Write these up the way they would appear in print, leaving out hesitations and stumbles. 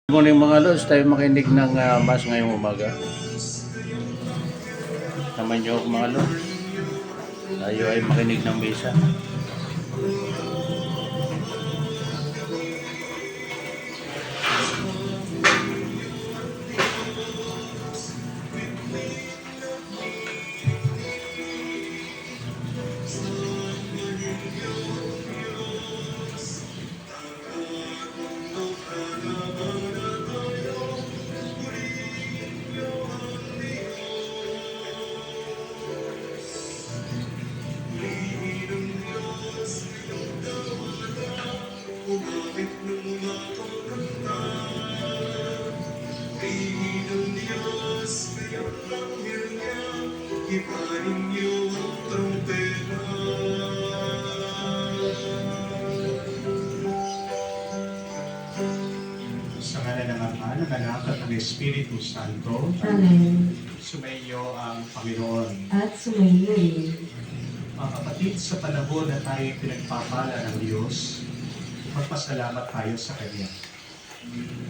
Good morning mga lods, tayo makinig ng mass ngayong umaga. Naman nyo ako mga lods. Tayo ay makinig ng misa. Sa ngalan ng Ama, ng Anak at ng Espiritu Santo. Amen. Sumainyo ang Panginoon. At sumainyo rin. Mga kapatid, sa panahon na tayo pinagpapala ng Diyos, magpasalamat tayo sa Kanya.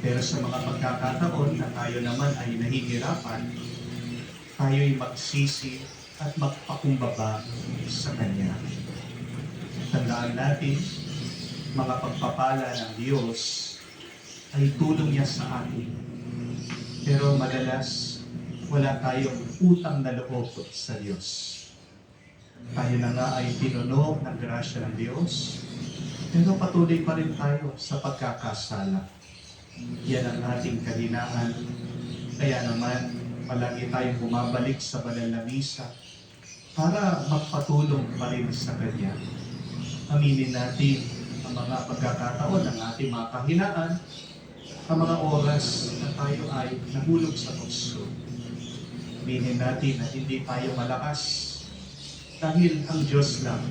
Pero sa mga pagkakataon na tayo naman ay nahihirapan, tayo'y magsisi at magpakumbaba sa Kanya. Tandaan natin, mga pagpapala ng Diyos ay tulong niya sa atin. Pero madalas, wala tayong utang na loob sa Diyos. Tayo na nga ay tinunog ng grasya ng Diyos, pero patuloy pa rin tayo sa pagkakasala. Yan ang ating kahinaan. Kaya naman, palagi tayong bumabalik sa banal na misa para magpatulong pa rin sa Kanya. Aminin natin ang mga pagkakataon ng ating mga kahinaan, ang mga oras na tayo ay nahulog sa tukso. Aminin natin na hindi tayo malakas dahil ang Diyos lang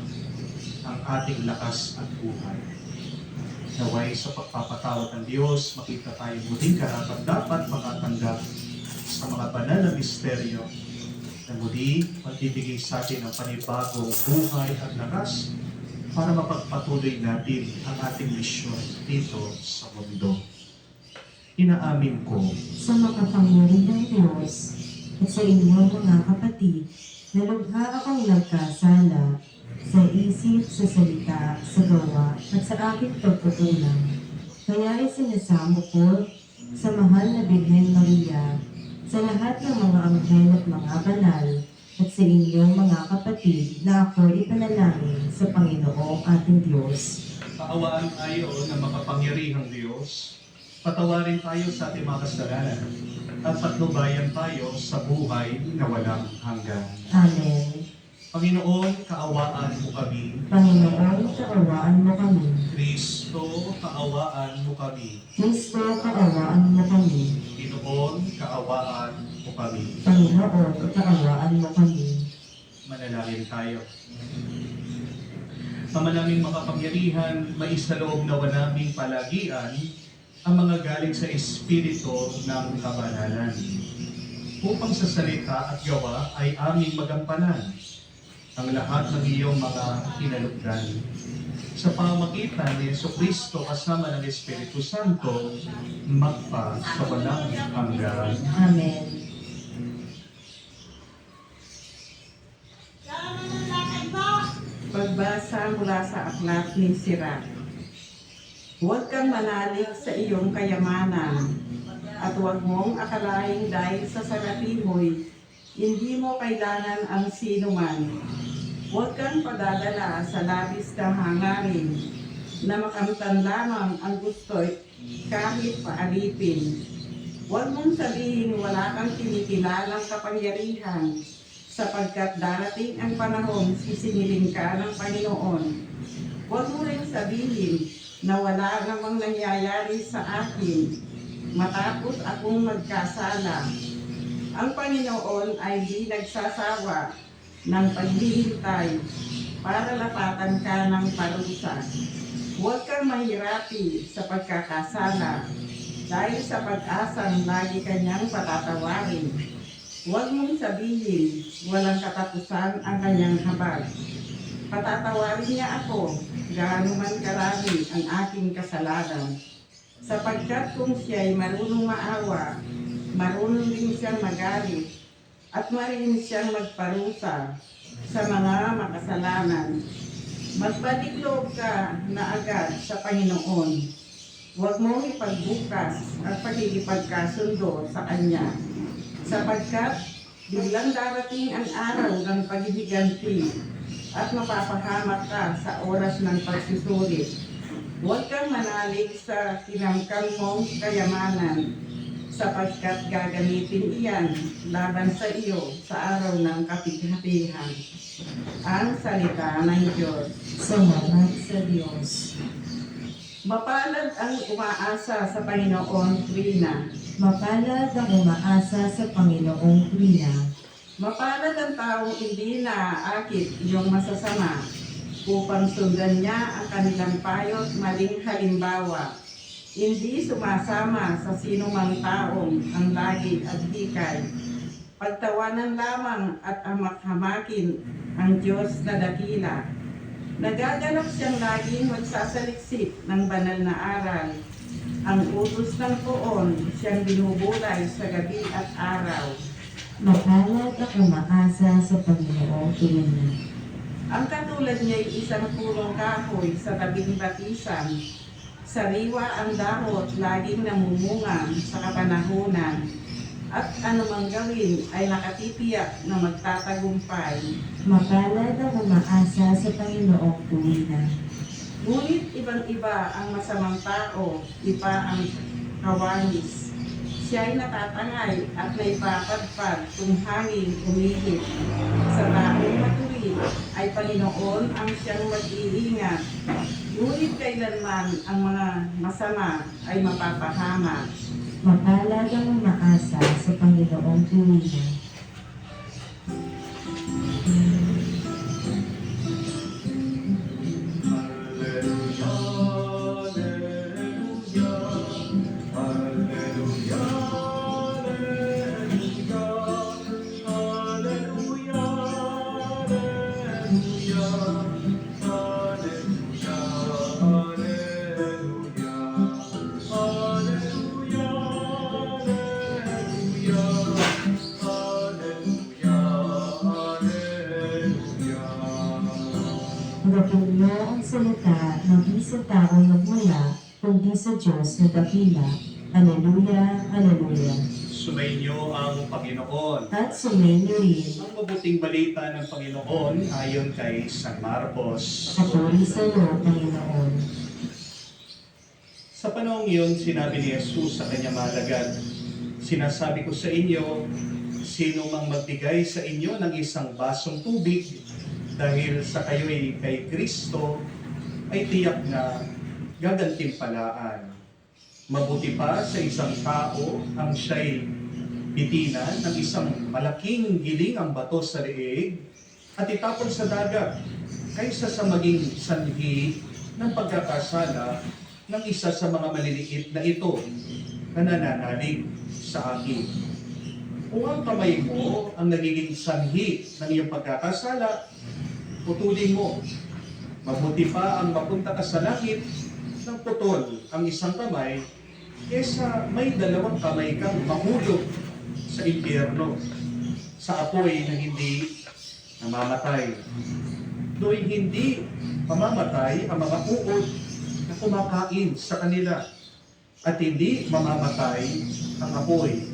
ang ating lakas at buhay. Naway sa pagpapatawad ng Diyos, makita tayo muling karapat-dapat makatanggap sa mga banal na misteryo na muli magbibigay sa atin ng panibagong buhay at lakas para mapagpatuloy natin ang ating misyon dito sa mundo. Inaamin ko Sa makapangyarihang Diyos at sa inyong mga kapatid, na lubha akong nagkasala sa isip, sa salita, sa gawa, at sa aking pagkukulang. Kaya ay sinasamo ko sa mahal na Birhen Maria, sa lahat ng mga anghel at mga banal, at sa inyong mga kapatid na ako ipanalangin sa Panginoong ating Diyos. kaawaan tayo ng makapangyarihang Diyos, patawarin tayo sa ating mga kasalanan, at patnubayan tayo sa buhay na walang hanggan. Amen. Panginoon, kaawaan mo kami. Panginoon, kaawaan mo kami. Kristo, kaawaan mo kami. Kristo, kaawaan mo kami. Pinoon, kaawaan mo kami. Panginoon, kaawaan mo kami. Manalangin tayo. Ama naming makapangyarihan, maisaloob nawa naming palagian ang mga galing sa Espiritu ng kabanalan, upang sa salita at gawa ay aming magampanan ang lahat ng iyong mga kinalugdan. Sa pamamagitan ni Jesucristo kasama ng Espiritu Santo, magpa sa walang hanggan. Amen. Pagbasa mula sa aklat ni Sirach. Huwag kang manalig sa iyong kayamanan, at huwag mong akalaing dahil sa sarili mo'y hindi mo kailangan ang sinuman. Huwag kang padadala sa labis na hangarin, na makamtan lamang ang gusto'y kahit paalipin. Huwag mong sabihin wala kang kinikilalang kapangyarihan, sapagkat darating ang panahon sisingilin ka ng Panginoon. Huwag mo rin sabihin na wala namang nangyayari sa akin matapos akong magkasala. Ang Panginoon ay di nagsasawa ng paghihintay para lapatan ka ng parusa. Huwag kang mahirapi sa pagkakasala dahil sa pag-asang lagi kanyang patatawarin. Huwag mong sabihin walang katapusan ang kanyang habag. Patatawarin niya ako, gaano man karami ang aking kasalanan. sapagkat kung siya'y marunong maawa, marunong din siyang magalit, at marunong siyang magparusa sa mga makasalanan. Magpatiklob ka na agad sa Panginoon. Huwag mong ipagbukas at pagkikipagkasundo sa Kanya, sapagkat biglang darating ang araw ng paghihiganti at mapapahamak ka sa oras ng pagsusulit. Huwag kang manalig sa kinamkam mong kayamanan, sapagkat gagamitin iyan laban sa iyo sa araw ng kapighatihan. Ang salita ng Diyos. Salamat sa Diyos. Mapalad ang umaasa sa Panginoon tuwina. Mapalad ang umaasa sa Panginoong tuwina. Mapalad ang taong hindi naaakit iyong masasama, upang sundan niya ang kanilang payo't maling halimbawa. Hindi sumasama sa sinumang taong ang lagi at hikay. Pagtawanan lamang at amak-hamakin ang Diyos na dakila. Nagaganap siyang laging magsasaliksik ng banal na aral. Ang utos ng poon siyang binubulay sa gabi at araw. Mapalad ang umaasa sa Panginoong tuwina. Ang katulad niya'y isang purong kahoy sa tabing batisan. Sariwa ang dahot, laging namumunga sa kapanahunan. At anumang gawin ay nakatitiyak na magtatagumpay. Mapalad ang umaasa sa Panginoong tuwina. Ngunit ibang-iba ang masamang tao, iba ang kawangis. Siya'y natatangay at naipapadpad kung hangin umihip. Sa taong matuwid ay Panginoon ang siyang mag-iingat. Ngunit kailanman ang mga masama ay mapapahamak. Mapalad ang umaasa sa Panginoong tuwina. Gawin mo ang salita ng isang taong nagmula kundi sa Diyos na dakila. Aleluya, aleluya. Sumainyo ang Panginoon. At sumainyo rin. Ang mabuting balita ng Panginoon ayon kay San Marcos. Papuri sa iyo, Panginoon. Sa panahong iyon, sinabi ni Jesus sa kanyang mga alagad, "Sinasabi ko sa inyo, sino mang magbigay sa inyo ng isang basong tubig dahil sa kayo'y kay Kristo, ay tiyak na gagantimpalaan. Mabuti pa sa isang tao ang siya'y bitinan ng isang malaking giling ang bato sa leeg at itapon sa dagat, kaysa sa maging sanhi ng pagkakasala ng isa sa mga maliliit na ito na nananalig sa akin. Kung ang kamay mo ang nagiging sanhi ng iyong pagkakasala, putulin mo. Mabuti pa ang mapunta ka sa langit ng putol ang isang kamay kesa may dalawang kamay kang mahulog sa impyerno, sa apoy na hindi namamatay. Do'y hindi mamamatay ang mga uod na kumakain sa kanila at hindi mamamatay ang apoy.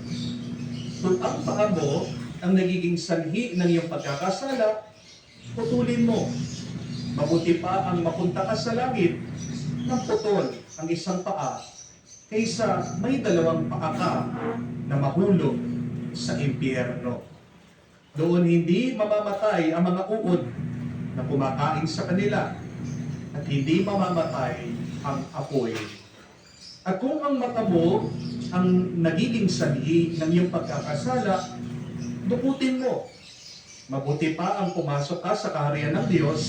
Kung ang paa mo ang nagiging sanhi ng iyong pagkakasala, putulin mo. Mabuti pa ang mapunta ka sa langit ng putol ang isang paa kaysa may dalawang paa ka na mahulog sa impyerno. Doon hindi mamamatay ang mga uod na kumakain sa kanila at hindi mamamatay ang apoy. At kung ang mata mo ang nagiging sanhi ng iyong pagkakasala, dukutin mo. Mabuti pa ang pumasok ka sa kaharian ng Diyos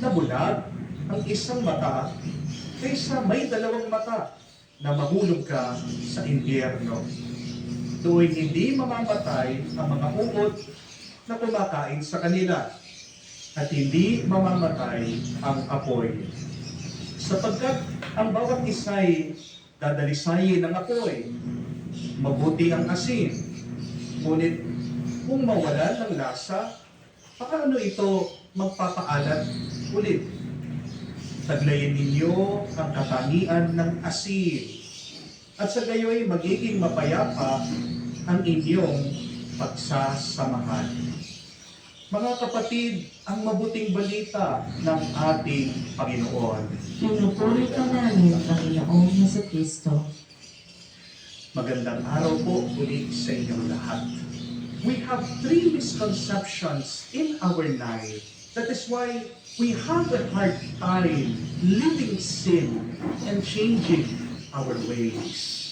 na bulag ang isang mata kaysa may dalawang mata na mahulog ka sa impyerno. Doon hindi mamamatay ang mga uod na kumakain sa kanila at hindi mamamatay ang apoy. Sapagkat ang bawat isa'y dadalisayin ng apoy. Mabuti ang asin. Ngunit kung mawalan ng lasa, paano ito magpapaalat ulit? Taglayin ninyo ang katangian ng asin. At sa gayoy magiging mapayapa ang inyong pagsasamahan. Mga kapatid, ang mabuting balita ng ating Panginoon. Pinupuri ka namin, Panginoong Jesucristo. Magandang araw po ulit sa inyong lahat. We have three misconceptions in our life. That is why we have a hard time living sin and changing our ways.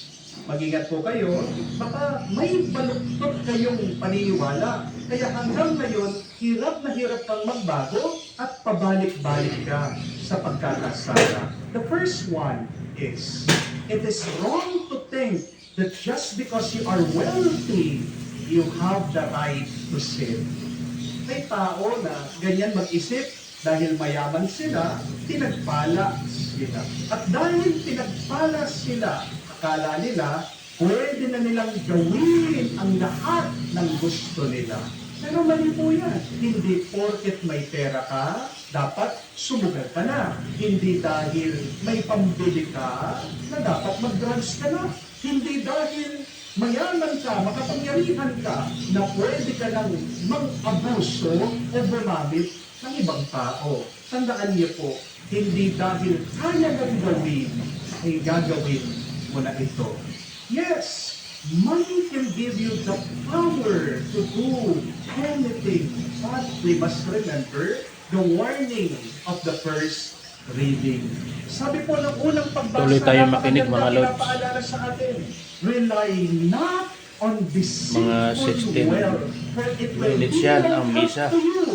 Mag-ingat po kayo, baka may baluktot kayong paniniwala. Kaya hanggang ngayon, hirap na hirap kang magbago at pabalik-balik ka sa pagkakasala. The first one is, it is wrong to think that just because you are wealthy, you have the right to sin. May tao na ganyan mag-isip dahil mayaman sila, pinagpala sila. At dahil pinagpala sila, akala nila, pwede na nilang gawin ang lahat ng gusto nila. Pero mali po yan. Hindi porket may pera ka, dapat sumugal ka na. Hindi dahil may pambili ka, na dapat mag-drugs ka na. Hindi dahil mayaman ka, makapangyarihan ka, na pwede ka nang mang-abuso o gumamit ng ibang tao. Tandaan niyo po, hindi dahil kaya nang gawin, ay gagawin mo na ito. Yes, money can give you the power to do anything, but we must remember the warning of the first reading. Sabi po ng unang pagbasa, Tuloy tayo makinig, mga lods. pinapaalala sa atin, rely not on Mga deceitful 16 wealth, for it will minutes be yan no ang help misa. to you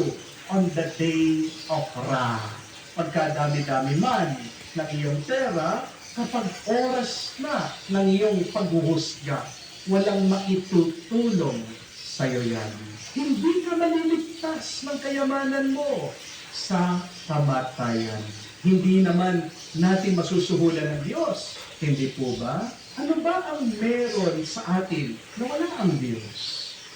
on the day of wrath. Pagkadami-dami man ng iyong pera, kapag oras na ng iyong paghuhusga, walang maitutulong sa'yo yan. Hindi ka maliligtas ng kayamanan mo sa kamatayan. Hindi naman natin masusuhulan ng Diyos. Hindi po ba? Ano ba ang meron sa atin na wala ang Diyos?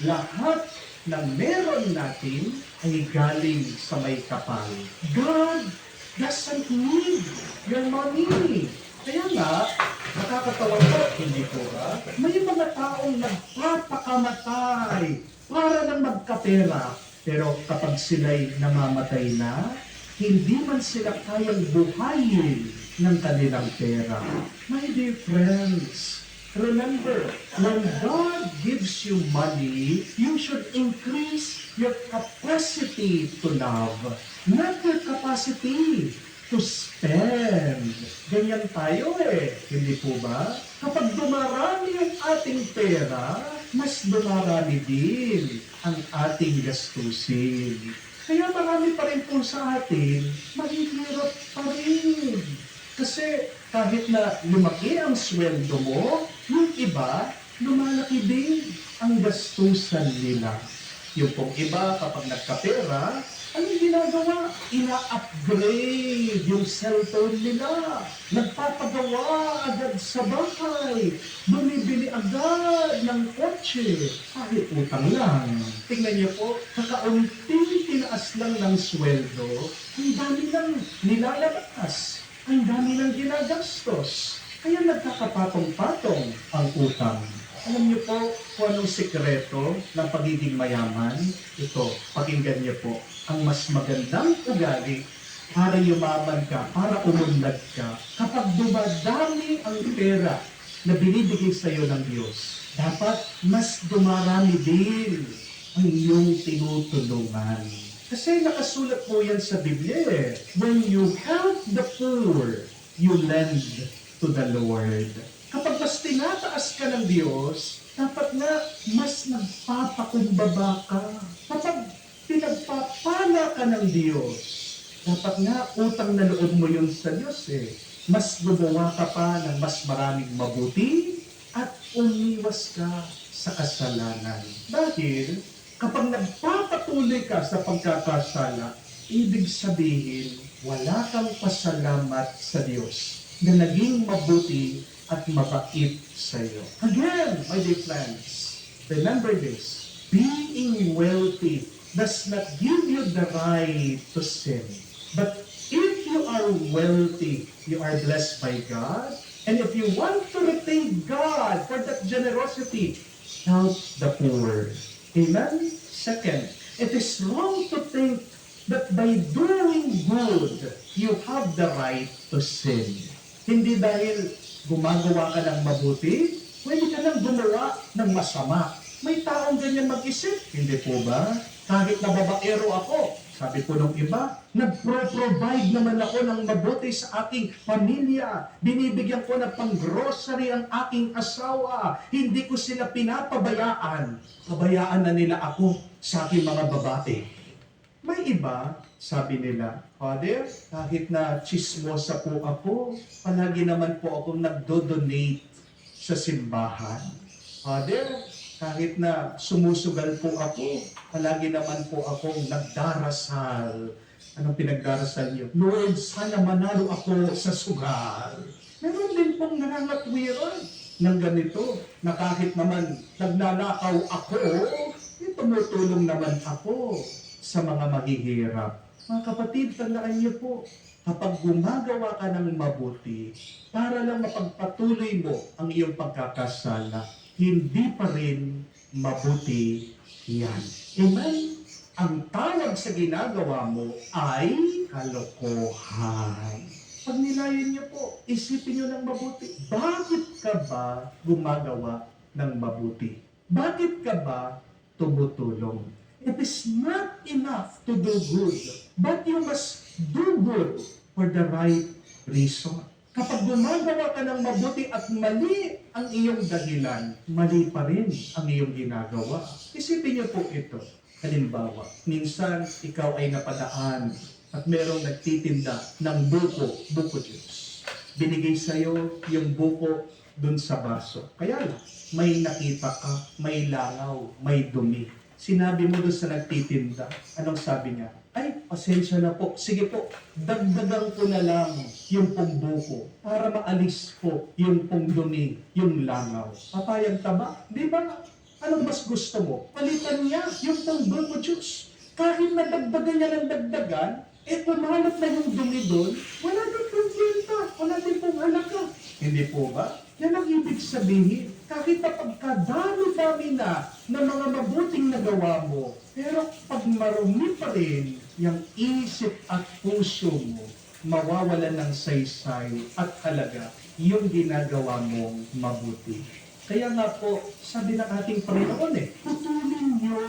Lahat ng meron natin ay galing sa may kapal. God doesn't need your money. Kaya nga, nakakatawa po, hindi po ba? May mga taong nagpapakamatay para lang magkapera. Pero kapag sila'y namamatay na, hindi man sila kayang buhayin ng kanilang pera. My dear friends, remember, when God gives you money, you should increase your capacity to love, not your capacity to spend. Ganyan tayo hindi po ba? Kapag dumarami ang ating pera, mas dumarami din ang ating gastusin. Kaya marami pa rin po sa atin, mahihirap pa rin. Kasi kahit na lumaki ang sweldo mo, yung iba, lumalaki din ang gastusan nila. Yung pong iba, kapag nagkapera, anong ginagawa? Ina-upgrade yung cellphone nila. Nagpapagawa agad sa bahay. Bumibili agad ng kotse. Kahit utang lang. Tingnan niyo po, kakaunting tinaas lang ng sweldo, ang dami lang nilalabas. Ang dami lang ginagastos. Kaya nagkakapatong-patong ang utang. Alam niyo po kung anong sikreto ng pagiging mayaman? Ito, pakinggan niyo po. Ang mas magandang ugali para yumaman ka, para umunlad ka, kapag dumadami ang pera na binibigay sa iyo ng Diyos, dapat mas dumarami din ang iyong tinutulungan. Kasi nakasulat po yan sa Biblia When you help the poor, you lend to the Lord. Kapag mas tinataas ka ng Diyos, dapat nga mas nagpapakumbaba ka. Kapag pinagpapala ka ng Diyos, dapat nga utang na loob mo yun sa Diyos Mas gumawa ka pa ng mas maraming mabuti at umiwas ka sa kasalanan. Dahil kapag nagpapatuloy ka sa pagkakasala, ibig sabihin, wala kang pasalamat sa Diyos na naging mabuti at mabait sa iyo. Again, my dear friends, remember this. Being wealthy does not give you the right to sin. But if you are wealthy, you are blessed by God. And if you want to repay God for that generosity, help the poor. Amen? Second, it is wrong to think that by doing good, you have the right to sin. Hindi dahil gumagawa ka ng mabuti, pwede ka nang gumawa ng masama. May taong ganyan mag-isip, hindi po ba? Kahit na babaero ako, sabi po nung iba, nagpro-provide naman ako ng mabuti sa aking pamilya. Binibigyan ko ng pang-grocery ang aking asawa. Hindi ko sila pinapabayaan. Pabayaan na nila ako sa aking mga babae. May iba, sabi nila, Father, kahit na chismosa po ako, palagi naman po akong nagdo-donate sa simbahan. Father, kahit na sumusugal po ako, palagi naman po akong nagdarasal. Anong pinagdarasal niyo? Lord, sana manalo ako sa sugal. Meron din pong nangangatwiran ng ganito, na kahit naman nagnanakaw ako, tumutulong naman ako sa mga maghihirap. Mga kapatid, tandaan niyo po, kapag gumagawa ka ng mabuti, para lang mapagpatuloy mo ang iyong pagkakasala, hindi pa rin mabuti yan. Amen? Ang tawag sa ginagawa mo ay kalokohan. Pag nilayan niyo po, isipin niyo ng mabuti. Bakit ka ba gumagawa ng mabuti? Bakit ka ba tumutulong? It is not enough to do good, but you must do good for the right reason. Kapag gumagawa ka ng mabuti at mali ang iyong dahilan, mali pa rin ang iyong ginagawa. Isipin niyo po ito. Halimbawa, minsan ikaw ay napadaan at merong nagtitinda ng buko juice. Binigay sa'yo yung buko dun sa baso. Kaya lang, may nakita ka, may langaw, may dumi. Sinabi mo dun sa nagtitinda, anong sabi niya? Ay, pasensya na po. Sige po, dagdagan ko na lang yung pong buko para maalis po yung pong dumi, yung langaw. Papayag ka ba? Di ba? Anong mas gusto mo? Palitan niya yung pong buko juice. Kahit na dagdagan niya ng dagdagan, kumalat na yung dumi doon, wala din pong kwenta, wala din pong halaga. Hindi po ba? Yan ang ibig sabihin. Kahit na pagkadami-dami na ng mga mabuting nagawa mo, pero pag marumi pa rin yung isip at puso mo, mawawalan ng saysay at halaga yung ginagawa mong mabuti. Kaya nga po, sabi ng ating Panginoon putulin niyo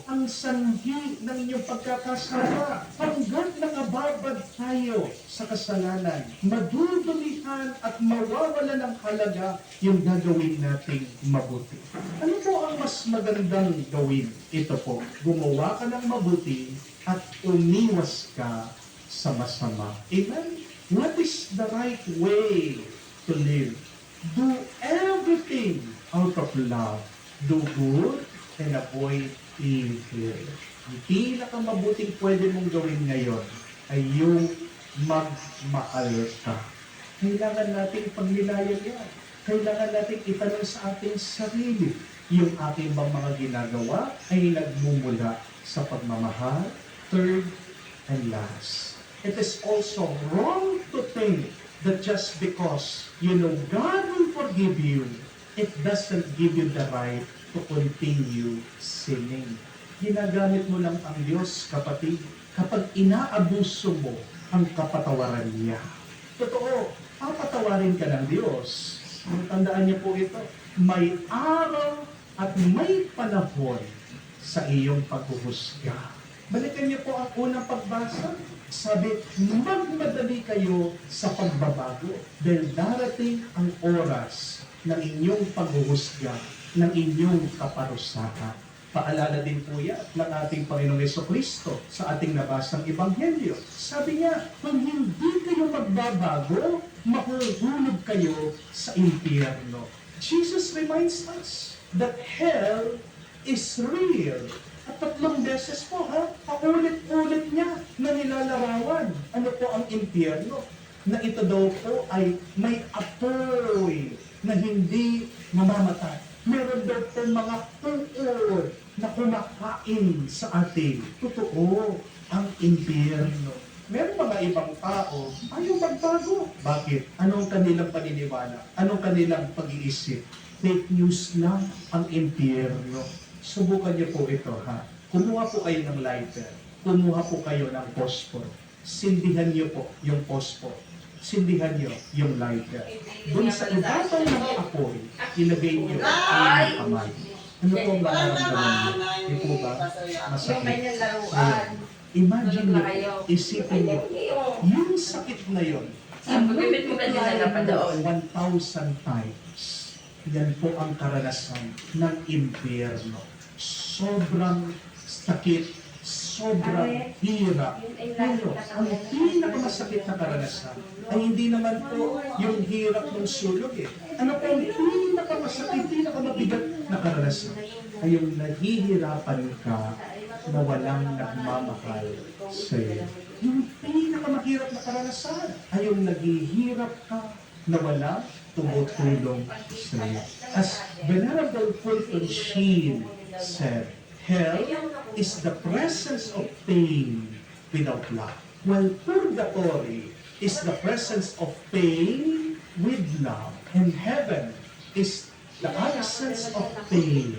ang sanhi ng inyong pagkakasala hanggang nakababad tayo sa kasalanan. Madudumihan at mawawala ng halaga yung gagawin nating mabuti. Ano po ang mas magandang gawin? Ito po, gumawa ka ng mabuti at umiwas ka sa masama. Amen? What is the right way to live? Do everything out of love. Do good and avoid evil. Ang pinakamabuting pwede mong gawin ngayon ay yung magmahal ka. Kailangan natin pagnilayan yan. Kailangan natin itanong sa ating sarili, yung ating bang mga ginagawa ay nagmumula sa pagmamahal. Third and last, it is also wrong to think that just because you know God will forgive you, it doesn't give you the right to continue sinning. Ginagamit mo lang ang Diyos, kapatid, kapag inaabuso mo ang kapatawaran niya. Totoo, papatawarin ka ng Diyos. Tandaan niyo po ito, may araw at may panahon sa iyong paghuhusga. Balikan niyo po ang unang pagbasa. Sabi, magmadali kayo sa pagbabago dahil darating ang oras ng inyong paghuhusga, ng inyong kaparusahan. Paalala din po yan ng ating Panginoong Jesucristo sa ating nabasang Ebanghelyo. Sabi niya, kung hindi kayo magbabago, mahuhulog kayo sa impyerno. Jesus reminds us that hell is real. At 3 beses po, paulit-ulit niya na nilalarawan. Ano po ang impyerno? Na ito daw po ay may apoy na hindi namamatay. Meron daw po mga uod na kumakain sa atin. Totoo, ang impyerno. Meron mga ibang tao, ayaw magbago. Bakit? Anong kanilang paniniwala? Anong kanilang pag-iisip? Fake news lang ang impyerno. Subukan niyo po ito, ha? Kumuha po kayo ng lighter. Kumuha po kayo ng phosphor. Sindihan niyo po yung phosphor. Sindihan niyo yung lighter. Doon sa ibabaw ng apoy, ilagay niyo ang inyong kamay. Ano po ang mararamdaman niyo? Di po ba? Masakit. Ngayon, imagine niyo, isipin niyo, yung sakit na yun, Pag-ibig 1,000 times. Yan po ang karanasan ng impyerno. Sobrang sakit, sobrang hirap. Pero ang pinakamasakit na karanasan ay hindi naman po yung hirap ng sulog eh. Ano po ang pinakamasakit, pinakamabigat na karanasan ay yung nahihirapan ka na walang nagmamahal sa iyo. Yung pinakamahirap na karanasan ay yung naghihirap ka na walang tumutulong sa iyo. As Venerable Fulton Sheen said, hell is the presence of pain without love, while purgatory is the presence of pain with love, and heaven is the absence of pain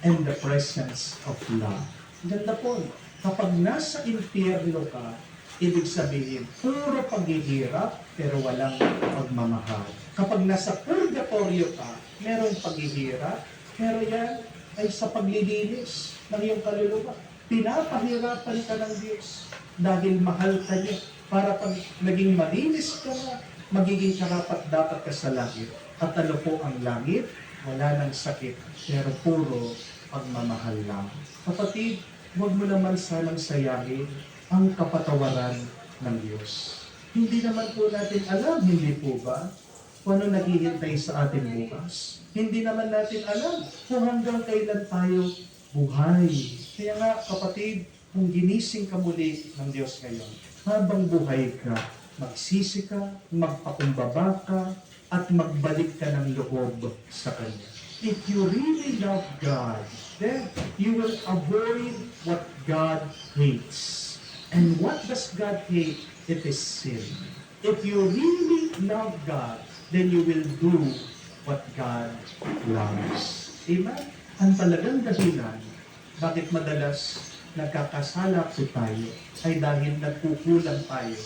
and the presence of love. Ganda po, kapag nasa impyerno ka, ibig sabihin, puro paghihirap pero walang pagmamahal. Kapag nasa purgatorio ka, merong paghihirap, pero yan ay sa paglilinis ng iyong kaluluwa. Pinapahirapan ka ng Diyos dahil mahal ka niya. Para pag naging malinis ka na, magiging karapat-dapat ka sa langit. At ano po ang langit? Wala ng sakit, pero puro pagmamahal lang. Kapatid, huwag mo naman sanang sayangin ang kapatawaran ng Diyos. Hindi naman po natin alam, hindi po ba? Kung ano naghihintay sa atin bukas. Hindi naman natin alam kung hanggang kailan tayo buhay. Kaya nga, kapatid, kung ginising ka muli ng Diyos ngayon, habang buhay ka, magsisi ka, magpakumbaba ka, at magbalik ka ng loob sa Kanya. If you really love God, then you will avoid what God hates. And what does God hate? It is sin. If you really love God, then you will do what God loves. Amen? Ang talagang dahilan, bakit madalas nagkakasala po tayo, ay dahil nagkukulang tayo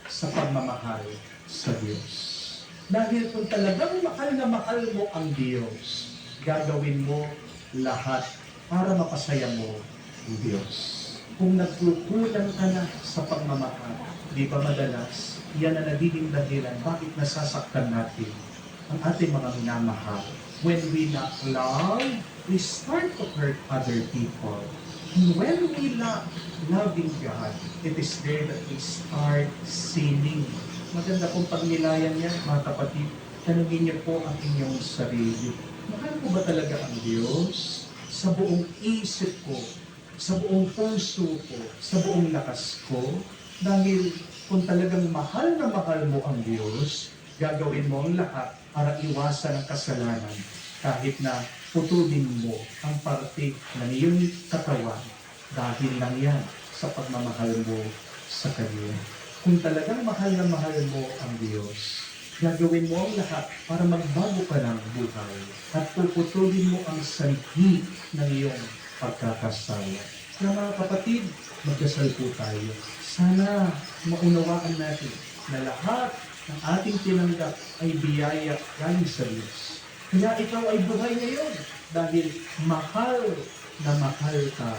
sa pagmamahal sa Diyos. Dahil kung talagang mahal na mahal mo ang Diyos, gagawin mo lahat para mapasaya mo ang Diyos. Kung nagkukulang ka na sa pagmamahal, di ba madalas, yan ang nagiging dahilan bakit nasasaktan natin ang ating mga minamahal. When we not love, we start to hurt other people. And when we love loving God, it is there that we start sinning. Maganda pong pagnilayan niya, mga kapatid. Tanungin niyo po ang inyong sarili. Mahal ko ba talaga ang Diyos? Sa buong isip ko, sa buong puso ko, sa buong lakas ko? Dahil kung talagang mahal na mahal mo ang Diyos, gagawin mo ang lahat para iwasan ang kasalanan kahit na putulin mo ang parte ng iyong katawan dahil lang yan sa pagmamahal mo sa Kanya. Kung talagang mahal na mahal mo ang Diyos, gagawin mo ang lahat para magbago ka ng buhay at puputulin mo ang sanhi ng iyong pagkakasala. Kaya mga kapatid, magdasal po tayo. Sana maunawaan natin na lahat ng ating tinanggap ay biyaya galing sa Diyos. Kaya ikaw ay buhay ngayon dahil mahal na mahal ka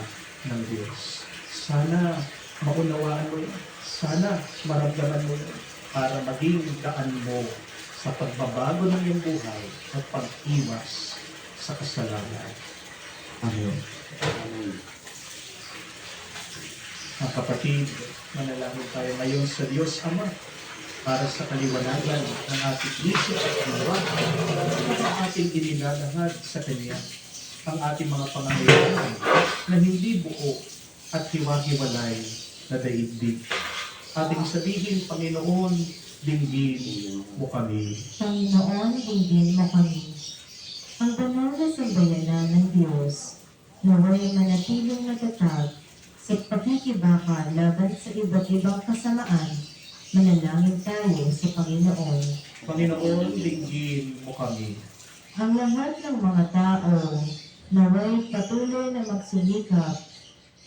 ng Diyos. Sana maunawaan mo yun. Sana maramdaman mo yun para maging daan mo sa pagbabago ng iyong buhay at pag-iwas sa kasalanan. Amen. Mga kapatid, manalangin tayo ngayon sa Diyos Ama para sa kaliwanagan ng ating isip at gawa ang ating inilalahad sa Kanya ang ating mga pangangailangan na hindi buo at hiwa-hiwalay na daigdig. Ating sabihin, Panginoon, dinggin mo kami. Panginoon, dinggin mo kami. Ang banal na sambayanan ng Diyos, naway manatiling matatag sa pakikibaka laban sa iba't ibang kasamaan, manalangin tayo sa Panginoon. Panginoon, dinggin mo kami. Ang lahat ng mga tao naway patuloy na magsulikap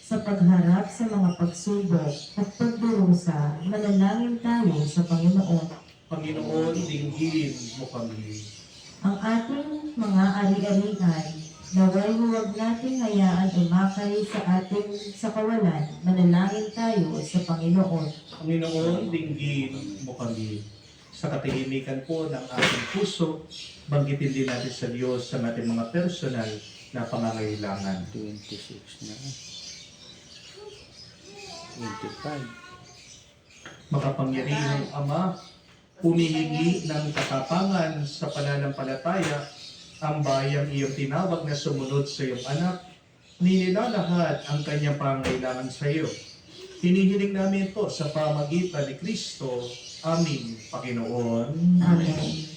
sa pagharap sa mga pagsubok at pagdurusa, manalangin tayo sa Panginoon. Panginoon, dinggin mo kami. Ang ating mga ari-arian, naway huwag nating hayaan umakay sa ating sa kawalan, manalangin tayo sa Panginoon. Panginoon, dinggin mo kami. Sa katahimikan po ng ating puso, banggitin din natin sa Diyos sa ating mga personal na pangangailangan. 26 na. 25. Makapangyarihang Ama, humihingi ng katapangan sa pananampalataya ang bayang iyong tinawag na sumunod sa iyong anak, nilalahad ang kanyang pangangailangan sa iyo. Hinihiling namin ito sa pamagitan ni Kristo, aming Panginoon. Amen.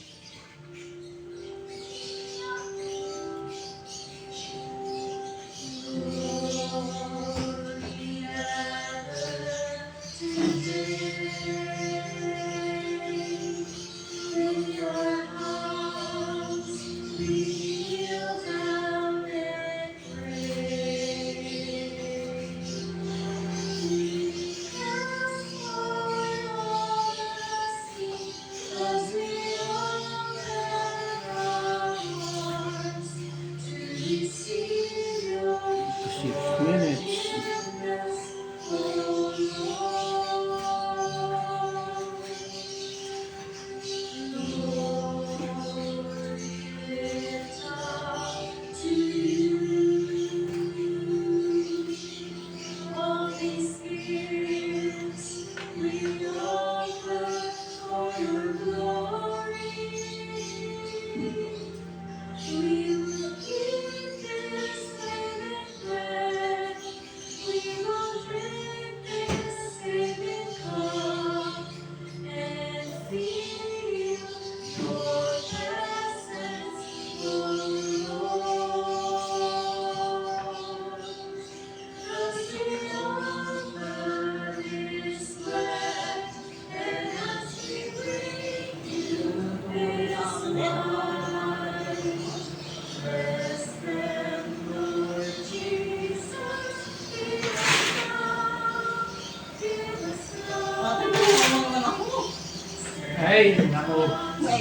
Ay, naku.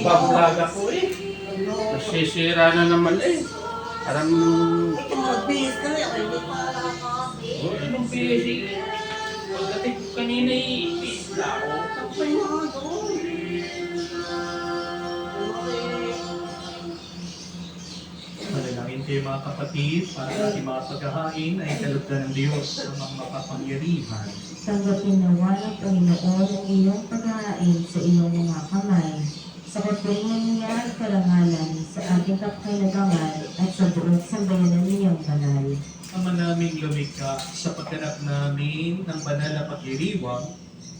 Babulag ako eh. Nasisira na naman eh. Parang... Magbihis ka rin, hindi pa nakakabi. Oh, anong busy? Pagdating ko kanina i-isla ako. Kapay mo nga doon. Manalangin kayo mga kapatid para ang ating mga paghahain ay kalugdan ng Diyos sa mga makapangyarihan. Tanggapin nawa ng Panginoon ang iyong paghahain sa iyong mga kamay, sa kapilingan niya at karangalan sa ating kapakinabangan at sa buong sambayanan niyang banal. Ama naming lumikha sa pagganap namin ng banal na pagdiriwang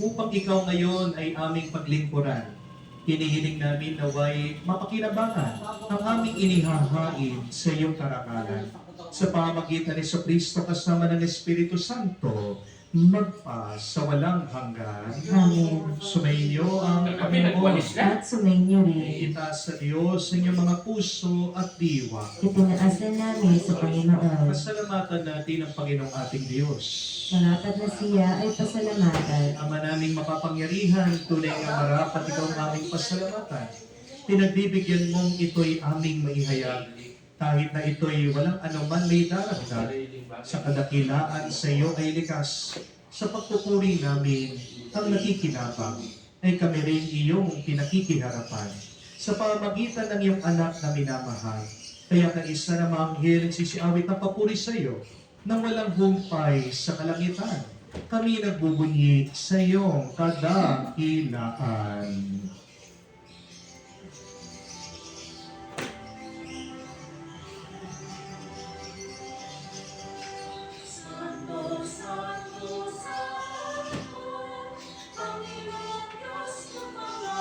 upang ikaw ngayon ay aming paglingkuran. Hinihiling namin naway mapakinabangan ang aming inihahain sa iyong karangalan. Sa pamagitan ni Kristo kasama ng Espiritu Santo, magpa sa walang hanggan. Amen. Sumainyo ang Kami nagwalis na. At sumainyo rin, Itaas sa Diyos sa inyong mga puso at diwa. itinaas na namin sa Panginoon. Pasalamatan natin ang Panginoong ating Diyos. Marapat na siya ay pasalamatan. Ama naming mapapangyarihan, tunay nga marapat ikaw ang aming pasalamatan. Pinagbibigyan mong ito'y aming maihayag, kahit na ito'y walang anuman may daragdag. Sa kadakilaan sa iyo ay likas. Sa pagpupuri namin, ang nakikinabang ay kami rin iyong pinakikiharapan. Sa pamagitan ng iyong anak na minamahal, kaya ka isa na manghel nagsisiawit ng papuri sa iyo, nang walang humpay sa kalangitan. Kami nagbubunyi sa iyong kadakilaan. Santo, Santo, Santo, Panginoon Diyos ng mga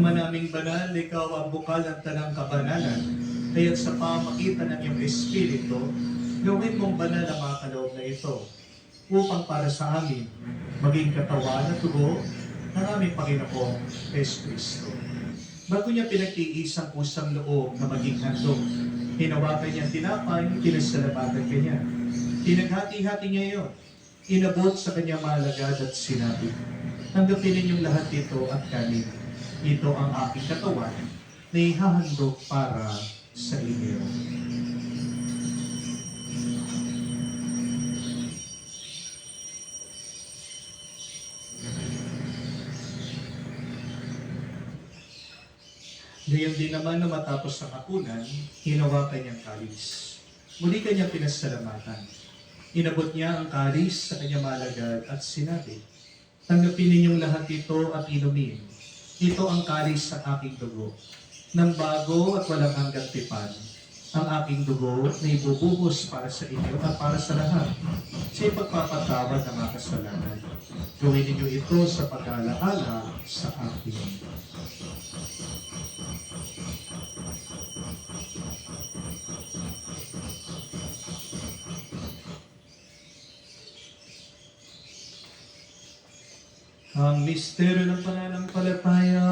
Ama naming banal, ikaw ang bukal ng tanang kabanalan. Kaya't sa pamagitan ng iyong Espiritu, gawin mong banal ang mga kaloob na ito upang para sa amin maging katawan at tugo ng aming Panginoong Yesu Kristo. Bago niya pinagtiisang pusang loob na maging handog, hinawakan niya ang tinapay, pinasalamatan kanya. Pinaghati-hati niya iyon, inabot sa kanyang malagad at sinabi, tanggapin ninyong lahat ito at kanin. Ito ang aking katawan na ihahandog para sa inyo. Gayon din naman na matapos ang hapunan, hinawakan niyang kalis. Muli kanyang pinasalamatan. Inabot niya ang kalis sa kanyang malagad at sinabi, tanggapin ninyong lahat ito at inumin. Ito ang kalis ng aking dugo, ng bago at walang hanggang tipan. Ang aking dugo na ibubuhos para sa inyo at para sa lahat sa ipagpapatawad ng mga kasalanan. Gawin ninyo ito sa pag-alaala sa akin. Ang misteryo ng pananampalataya.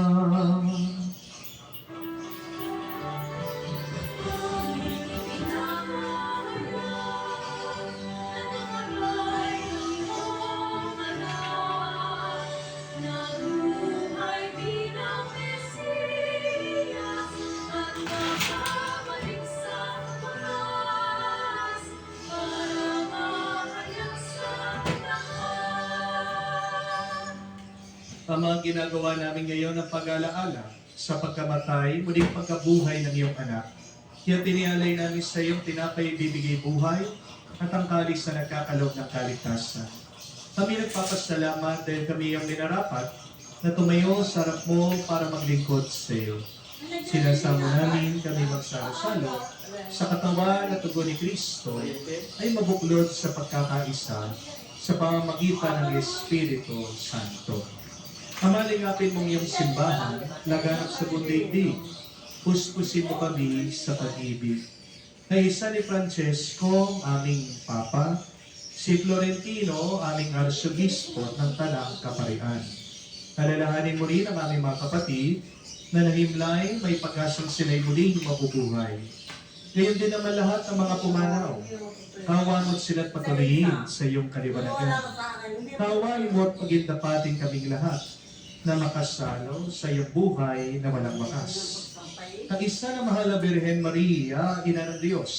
Ang mga ginagawa namin ngayon ng pag-alaala sa pagkamatay, muling pagkabuhay ng iyong anak. Kaya tinialay namin sa iyong tinapay bibigay buhay at ang kalis na nagkakaloob ng kaligtasan. Kami nagpapasalamat dahil kami ang minarapat na tumayo sa harap mo para maglingkod sa iyo. Sinasamo namin kami magsalo-salo sa katawan at tugo ni Kristo ay mabuklod sa pagkakaisa sa pamamagitan ng Espiritu Santo. Amalingapin mong iyong simbahan, laganap sa bundaigdig. Puspusin mo kami sa pag-ibig. Kay San Francesco, aming Papa, si Florentino, aming Arsobispo ng Talang Kaparian. Alalahanin mo rin ang aming mga kapatid na nahimlay, may pag-asang sila'y muling mabubuhay. Ngayon din naman lahat ng mga pumanaw. Kawan mo't sila't patuloyin sa iyong kaliwanagan. Kawan mo't pagindapatin kaming lahat na makasalo sa iyong buhay na walang wakas. Ang isa na mahal na Birhen Maria, Ina ng Diyos.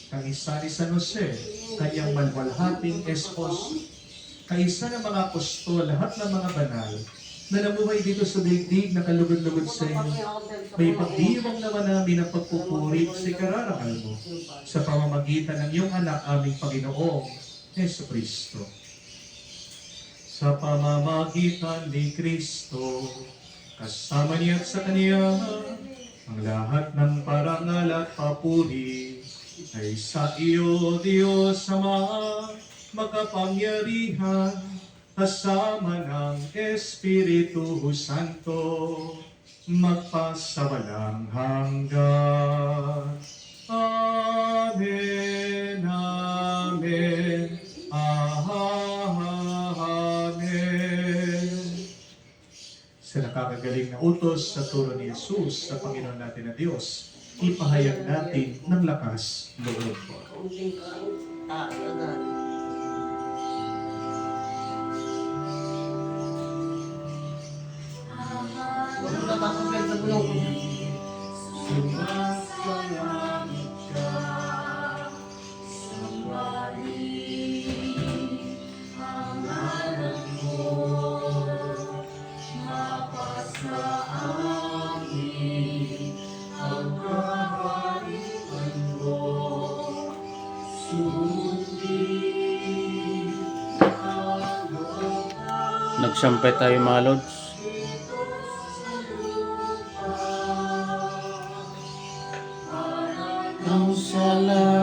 Ang isa ni San Jose, kanyang malwalhating esposo. Ang isa ng mga apostol, lahat ng mga banal, na namuhay dito sa daigdig na kalugod-lugod sa inyo. May pagdiwang naman namin ang pagpupuri sa ikararangal mo sa pamamagitan ng iyong anak, aming Panginoong Yesu Kristo. Sa pamamagitan ni Kristo, kasama niya at sa Kanya, ang lahat ng parangal at papuri ay sa iyo, Diyos Ama, makapangyarihan, kasama ng Espiritu Santo, magpasawalang hanggan. Amen, Amen, Amen. Sa nakakagaling na utos sa turo ni Jesus sa Panginoon natin na Diyos, ipahayag natin ng lakas loob. Kunting agad. Wala na tatanggal sa bulong. Sumasalangit ka, ang anak mo, mapasa amin, ang kaharian mo, sundin ang mga Nagsampay tayo mga Lods. ang salangit,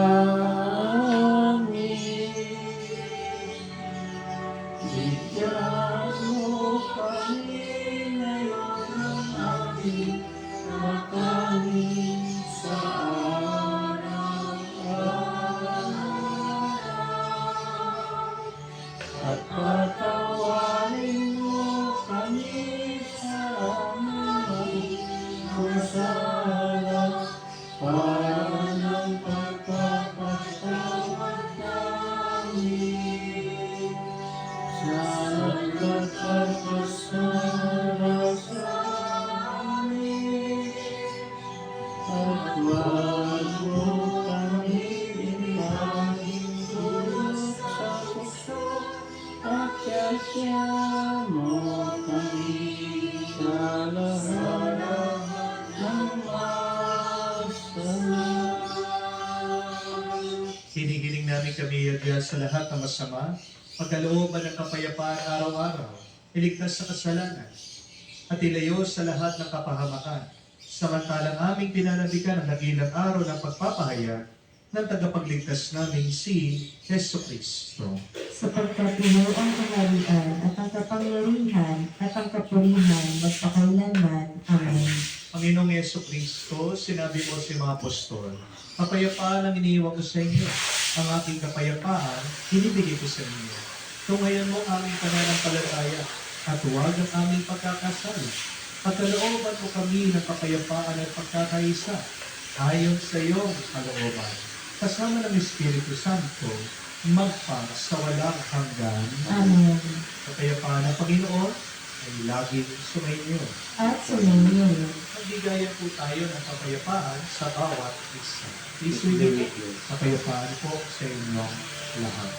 bigyan mo kami ngayon ng Hinihiling namin kami Diyos sa lahat ng masama, pagkalooban ng kapayapaan araw-araw, iligtas sa kasalanan, at ilayo sa lahat ng kapahamakan. Samantalang aming pinanabikan ang nagilang araw ng pagpapahayag ng tagapagligtas namin si Yesu Cristo. Sapagkat iyo ang kaharian at ang kapangyarihan at ang kapurihan magpakailanman. Amen. Panginoong Yesu Cristo, sinabi mo sa mga apostol, kapayapaan ang iniiwan ko sa inyo. Ang aking kapayapaan, binibigay ko sa inyo. Tungayan mo aming pananampalataya at huwag ang aming pagkakasala. Pagkalooban mo kami ng kapayapaan at pagkakaisa ayon sa iyong kalooban. Kasama ng Espiritu Santo, magpang sa walang hanggan. Amen. Kapayapaan ng Panginoon ay laging sumainyo. At sumainyo. Magbigayan po tayo ng kapayapaan sa bawat isa. Please with you. Kapayapaan po sa inyong lahat.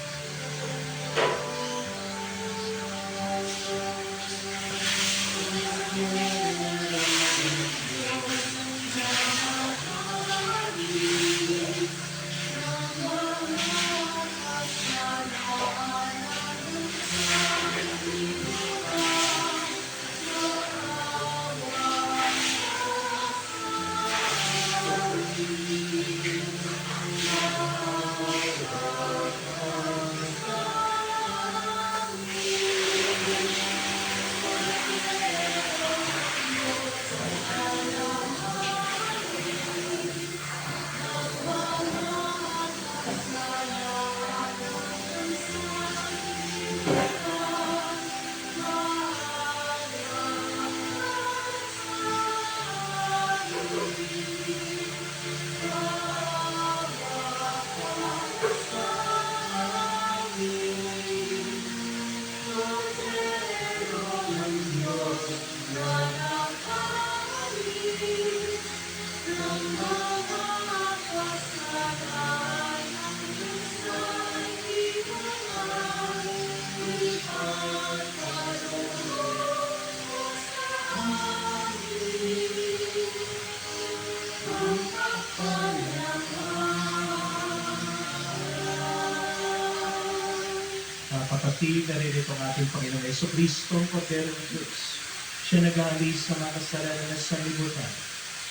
Kapatid, naririto ang ating Panginoong Yesu Cristo, ang Kordero ng Diyos. Siya nag-aalis sa mga kasalanan ng sanlibutan.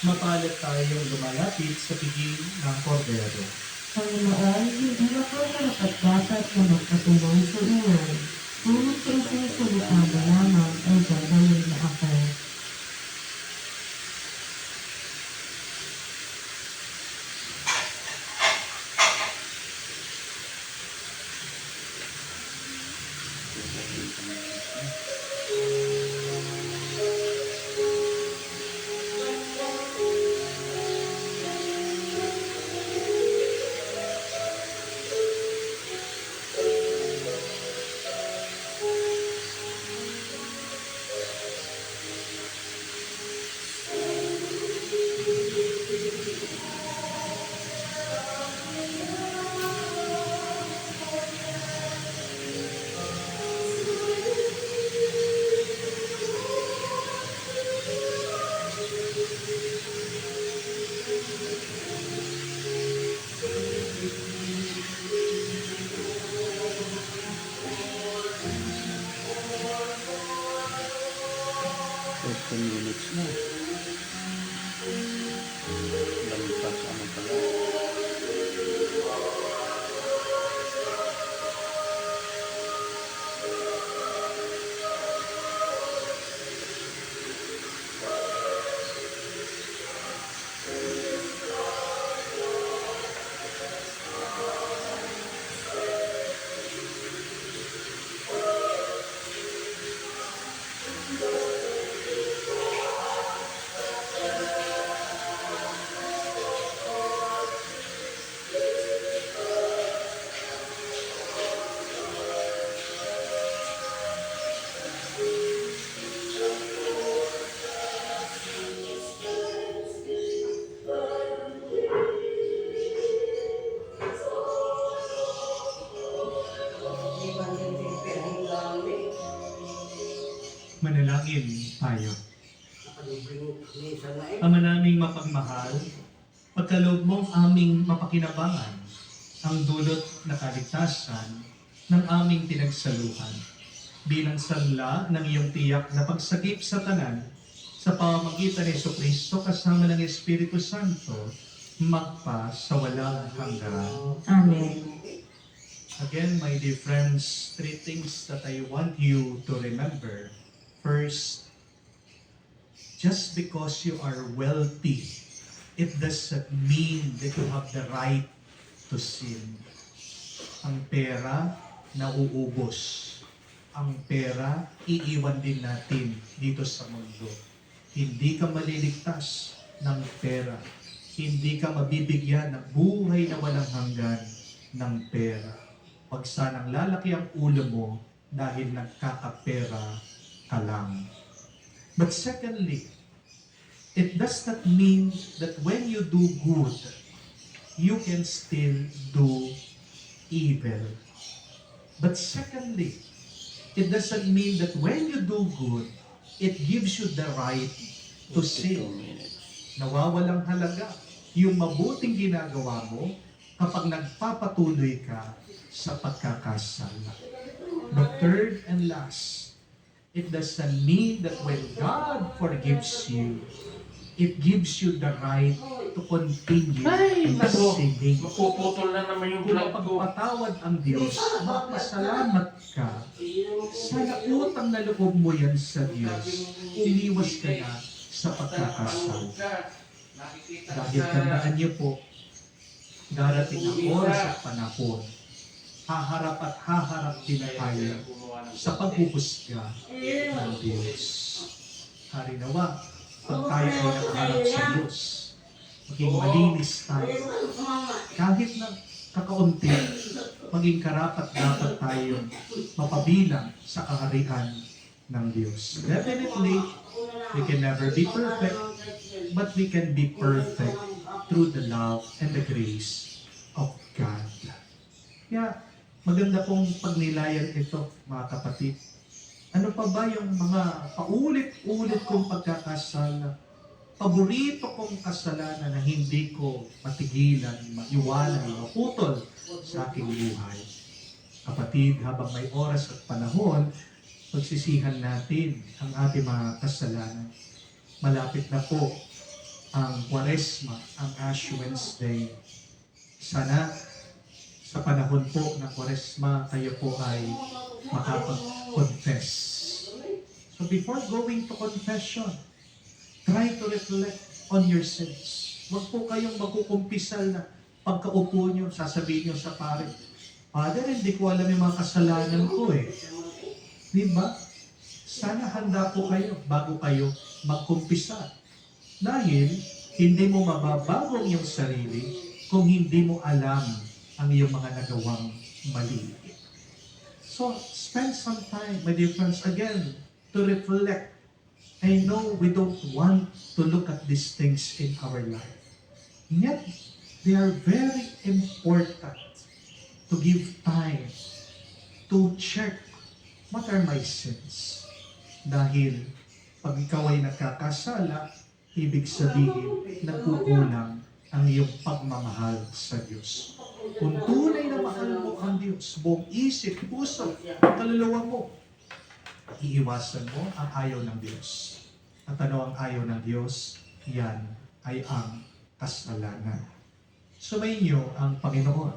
Mapalad tayong lumalapit sa piging ng Kordero. Panginoon, hindi ako karapat-dapat na magpatulong sa iyo. Ngunit sa isang salita mo lamang ay gagawin na ako. Minutes na. Lampas ano pala. Manalangin tayo. Ama naming mapagmahal, pagkaloob mo aming mapakinabangan ang dulot na kaligtasan ng aming pinagsaluhan bilang sanla ng iyong tiyak na pagsagip sa tanan sa pamamagitan ni Jesucristo kasama ng Espiritu Santo magpa sa walang hanggan. Amen. Again, my dear friends, 3 things that I want you to remember. First, just because you are wealthy, it doesn't mean that you have the right to sin. Ang pera, nauubos. Ang pera, iiwan din natin dito sa mundo. Hindi ka maliligtas ng pera. Hindi ka mabibigyan ng buhay na walang hanggan ng pera. Pag sanang lalaki ang ulo mo dahil nagkakapera ka lang. But secondly, it does not mean that when you do good, you can still do evil. But secondly, it doesn't mean that when you do good, it gives you the right to sin. Nawawalang halaga yung mabuting ginagawa mo kapag nagpapatuloy ka sa pagkakasala. But third and last, it doesn't mean that when God forgives you, it gives you the right to continue sinning. Mapuputol na naman yung Kung vlog ko. mapagpatawad ang Diyos, magpasalamat ka, sa nautang na loob mo yan sa Diyos, umiwas ka na sa pagkakasala. Dahil tandaan niyo po, darating ang oras at panahon, haharap at haharap din tayo sa paghuhusga ng Diyos. Harinawa, pag tayo ay nakaharap sa Diyos, maging malinis tayo. Kahit na kakaunti, maging karapat dapat tayong mapabilang sa kaharian ng Diyos. Definitely, we can never be perfect, but we can be perfect through the love and the grace of God. Kaya, maganda pong pagnilayan ito, mga kapatid. Ano pa ba yung mga paulit-ulit kong pagkakasala? Paborito kong kasalanan na hindi ko matigilan, maiwanan, maputol sa aking buhay. Kapatid, habang may oras at panahon, pagsisihan natin ang ating mga kasalanan. Malapit na po ang Kwaresma, ang Ash Wednesday. Sana sa panahon po ng Kwaresma, kayo po ay makapag-confess. So before going to confession, try to reflect on your sins. Huwag po kayong magkukumpisal na pagkaupo nyo, sasabihin nyo sa pare, Father, hindi ko alam yung mga kasalanan ko eh. Diba? Sana handa po kayo bago kayo magkumpisa. Dahil hindi mo mababago ang iyong sarili kung hindi mo alam ang iyong mga nagawang mali. So, spend some time, my dear friends, again, to reflect. I know we don't want to look at these things in our life. Yet, they are very important to give time to check what are my sins. Dahil pag ikaw ay nagkakasala, ibig sabihin nagkukulang ang iyong pagmamahal sa Diyos. Kung tunay na mahal mo ang Diyos, buong isip, puso, kaluluwa mo, iiwasan mo ang ayaw ng Diyos. At ano ang ayaw ng Diyos? Yan ay ang kasalanan. Sumayin niyo ang Panginoon.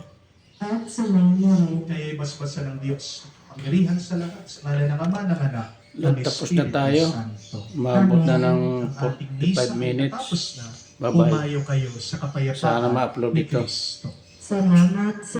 At sumayin mo rin. Kaya ibasbasa ng Diyos. Pangyarihan sa lahat. Sa ngalan ng Ama, ng Anak, ng Tapos na Espiritu tayo. Santo. Maabot na ng Ang ating misa 45 minutes. Tapos na, Bye-bye. umayo kayo sa Sana kapayapaan ma-upload ni ito. Kristo. Salamat sa